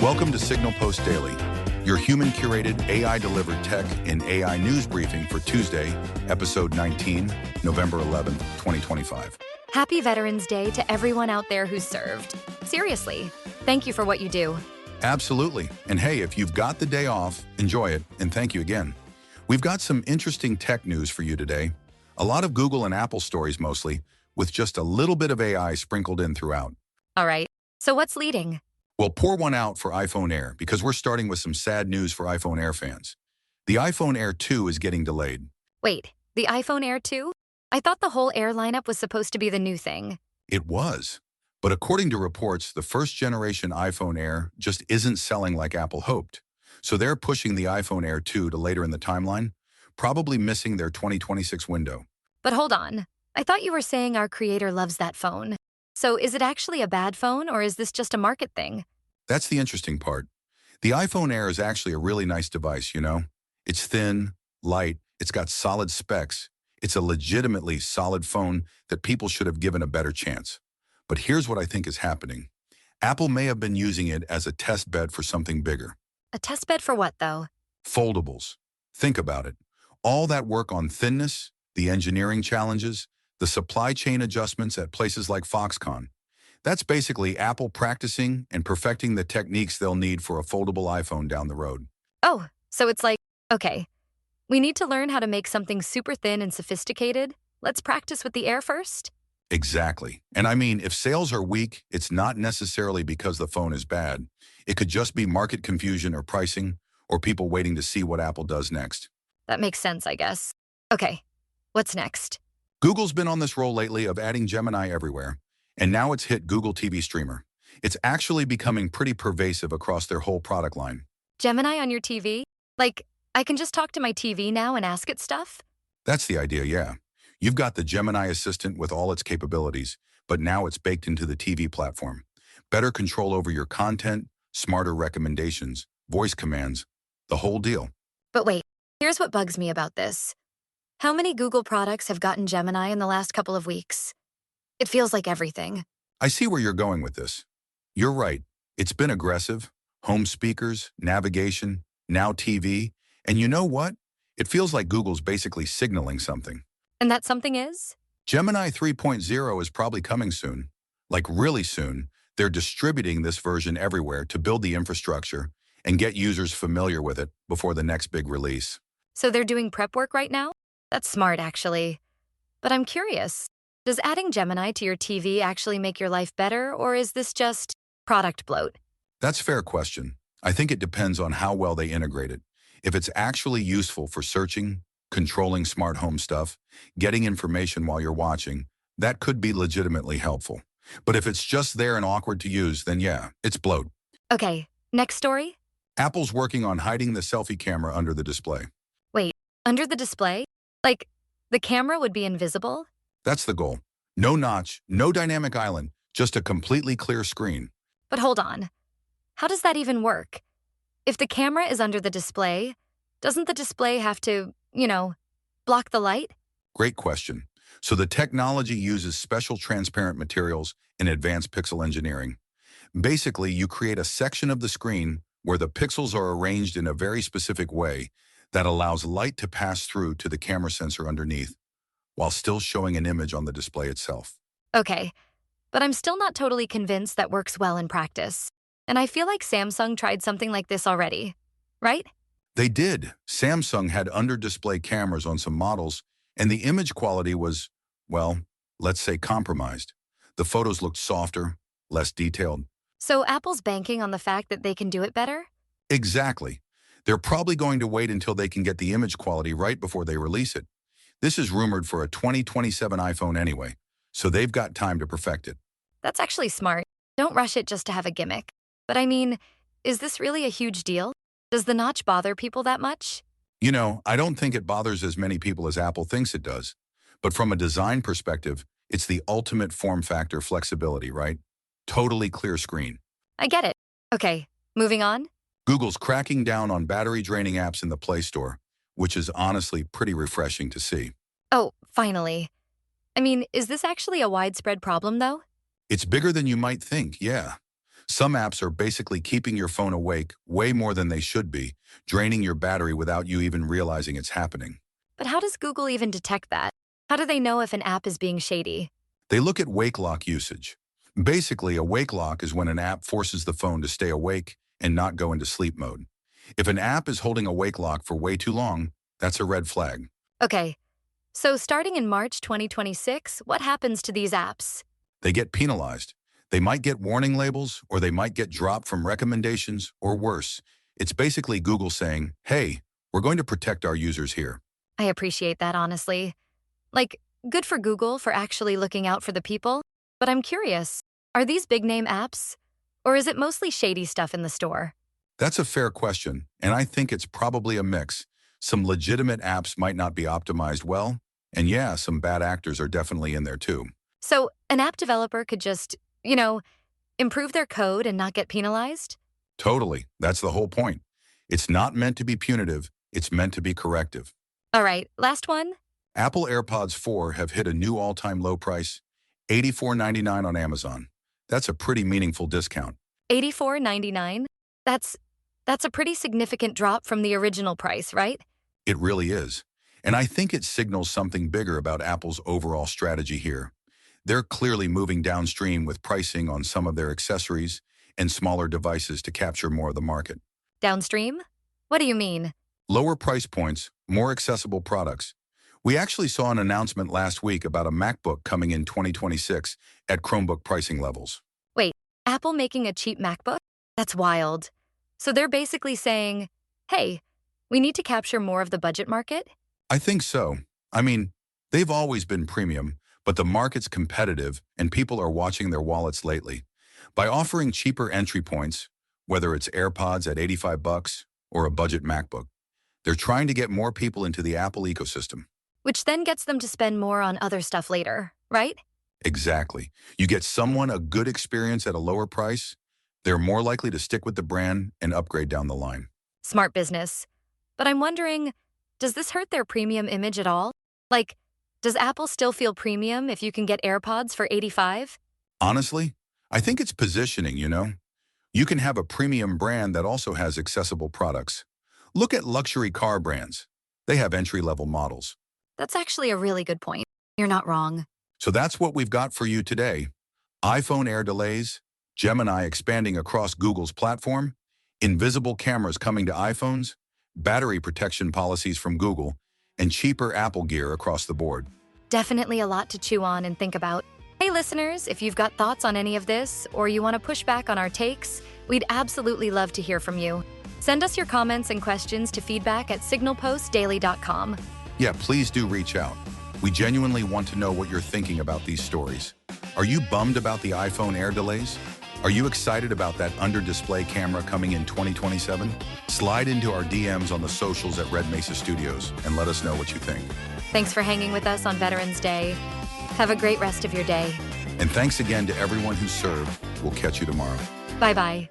Welcome to Signal Post Daily, your human-curated, AI-delivered tech and AI news briefing for Tuesday, episode 19, November 11th, 2025. Happy Veterans Day to everyone out there who's served. Seriously, thank you for what you do. Absolutely. And hey, if you've got the day off, enjoy it, and thank you again. We've got some interesting tech news for you today. A lot of Google and Apple stories mostly, with just a little bit of AI sprinkled in throughout. All right, so what's leading? Well, pour one out for iPhone Air, because we're starting with some sad news for iPhone Air fans. The iPhone Air 2 is getting delayed. Wait, the iPhone Air 2? I thought the whole Air lineup was supposed to be the new thing. It was. But according to reports, the first-generation iPhone Air just isn't selling like Apple hoped. So they're pushing the iPhone Air 2 to later in the timeline, probably missing their 2026 window. But hold on, I thought you were saying our creator loves that phone. So is it actually a bad phone, or is this just a market thing? That's the interesting part. The iPhone Air is actually a really nice device, you know? It's thin, light, it's got solid specs. It's a legitimately solid phone that people should have given a better chance. But here's what I think is happening. Apple may have been using it as a test bed for something bigger. A test bed for what, though? Foldables. Think about it. All that work on thinness, the engineering challenges, the supply chain adjustments at places like Foxconn. That's basically Apple practicing and perfecting the techniques they'll need for a foldable iPhone down the road. Oh, so it's like, okay, we need to learn how to make something super thin and sophisticated. Let's practice with the Air first? Exactly. And I mean, if sales are weak, it's not necessarily because the phone is bad. It could just be market confusion or pricing, or people waiting to see what Apple does next. That makes sense, I guess. Okay, what's next? Google's been on this roll lately of adding Gemini everywhere, and now it's hit Google TV Streamer. It's actually becoming pretty pervasive across their whole product line. Gemini on your TV? Like, I can just talk to my TV now and ask it stuff? That's the idea, yeah. You've got the Gemini Assistant with all its capabilities, but now it's baked into the TV platform. Better control over your content, smarter recommendations, voice commands, the whole deal. But wait, here's what bugs me about this. How many Google products have gotten Gemini in the last couple of weeks? It feels like everything. I see where you're going with this. You're right. It's been aggressive. Home speakers, navigation, now TV. And you know what? It feels like Google's basically signaling something. And that something is? Gemini 3.0 is probably coming soon. Like really soon. They're distributing this version everywhere to build the infrastructure and get users familiar with it before the next big release. So they're doing prep work right now? That's smart, actually. But I'm curious, does adding Gemini to your TV actually make your life better, or is this just product bloat? That's a fair question. I think it depends on how well they integrate it. If it's actually useful for searching, controlling smart home stuff, getting information while you're watching, that could be legitimately helpful. But if it's just there and awkward to use, then yeah, it's bloat. Okay, next story? Apple's working on hiding the selfie camera under the display. Wait, under the display? Like, the camera would be invisible? That's the goal. No notch, no dynamic island, just a completely clear screen. But hold on. How does that even work? If the camera is under the display, doesn't the display have to, block the light? Great question. So the technology uses special transparent materials and advanced pixel engineering. Basically, you create a section of the screen where the pixels are arranged in a very specific way that allows light to pass through to the camera sensor underneath, while still showing an image on the display itself. Okay, but I'm still not totally convinced that works well in practice. And I feel like Samsung tried something like this already, right? They did. Samsung had under-display cameras on some models, and the image quality was, well, let's say compromised. The photos looked softer, less detailed. So Apple's banking on the fact that they can do it better? Exactly. They're probably going to wait until they can get the image quality right before they release it. This is rumored for a 2027 iPhone anyway, so they've got time to perfect it. That's actually smart. Don't rush it just to have a gimmick. But I mean, is this really a huge deal? Does the notch bother people that much? You know, I don't think it bothers as many people as Apple thinks it does. But from a design perspective, it's the ultimate form factor flexibility, right? Totally clear screen. I get it. Okay, moving on. Google's cracking down on battery-draining apps in the Play Store, which is honestly pretty refreshing to see. Oh, finally. I mean, is this actually a widespread problem, though? It's bigger than you might think, yeah. Some apps are basically keeping your phone awake way more than they should be, draining your battery without you even realizing it's happening. But how does Google even detect that? How do they know if an app is being shady? They look at wake lock usage. Basically, a wake lock is when an app forces the phone to stay awake and not go into sleep mode. If an app is holding a wake lock for way too long, that's a red flag. Okay, so starting in March 2026, what happens to these apps? They get penalized. They might get warning labels, or they might get dropped from recommendations, or worse. It's basically Google saying, hey, we're going to protect our users here. I appreciate that, honestly. Like, good for Google for actually looking out for the people. But I'm curious, are these big name apps? Or is it mostly shady stuff in the store? That's a fair question, and I think it's probably a mix. Some legitimate apps might not be optimized well, and yeah, some bad actors are definitely in there too. So, an app developer could just, improve their code and not get penalized? Totally, that's the whole point. It's not meant to be punitive, it's meant to be corrective. All right, last one. Apple AirPods 4 have hit a new all-time low price, $84.99 on Amazon. That's a pretty meaningful discount. $84.99? That's a pretty significant drop from the original price, right? It really is. And I think it signals something bigger about Apple's overall strategy here. They're clearly moving downstream with pricing on some of their accessories and smaller devices to capture more of the market. Downstream? What do you mean? Lower price points, more accessible products. We actually saw an announcement last week about a MacBook coming in 2026 at Chromebook pricing levels. Wait, Apple making a cheap MacBook? That's wild. So they're basically saying, hey, we need to capture more of the budget market? I think so. I mean, they've always been premium, but the market's competitive and people are watching their wallets lately. By offering cheaper entry points, whether it's AirPods at $85 or a budget MacBook, they're trying to get more people into the Apple ecosystem. Which then gets them to spend more on other stuff later, right? Exactly. You get someone a good experience at a lower price, they're more likely to stick with the brand and upgrade down the line. Smart business. But I'm wondering, does this hurt their premium image at all? Like, does Apple still feel premium if you can get AirPods for 85? Honestly, I think it's positioning. You can have a premium brand that also has accessible products. Look at luxury car brands. They have entry-level models. That's actually a really good point. You're not wrong. So that's what we've got for you today. iPhone Air delays, Gemini expanding across Google's platform, invisible cameras coming to iPhones, battery protection policies from Google, and cheaper Apple gear across the board. Definitely a lot to chew on and think about. Hey listeners, if you've got thoughts on any of this, or you want to push back on our takes, we'd absolutely love to hear from you. Send us your comments and questions to feedback@signalpostdaily.com. Yeah, please do reach out. We genuinely want to know what you're thinking about these stories. Are you bummed about the iPhone Air delays? Are you excited about that under-display camera coming in 2027? Slide into our DMs on the socials at Red Mesa Studios and let us know what you think. Thanks for hanging with us on Veterans Day. Have a great rest of your day. And thanks again to everyone who served. We'll catch you tomorrow. Bye-bye.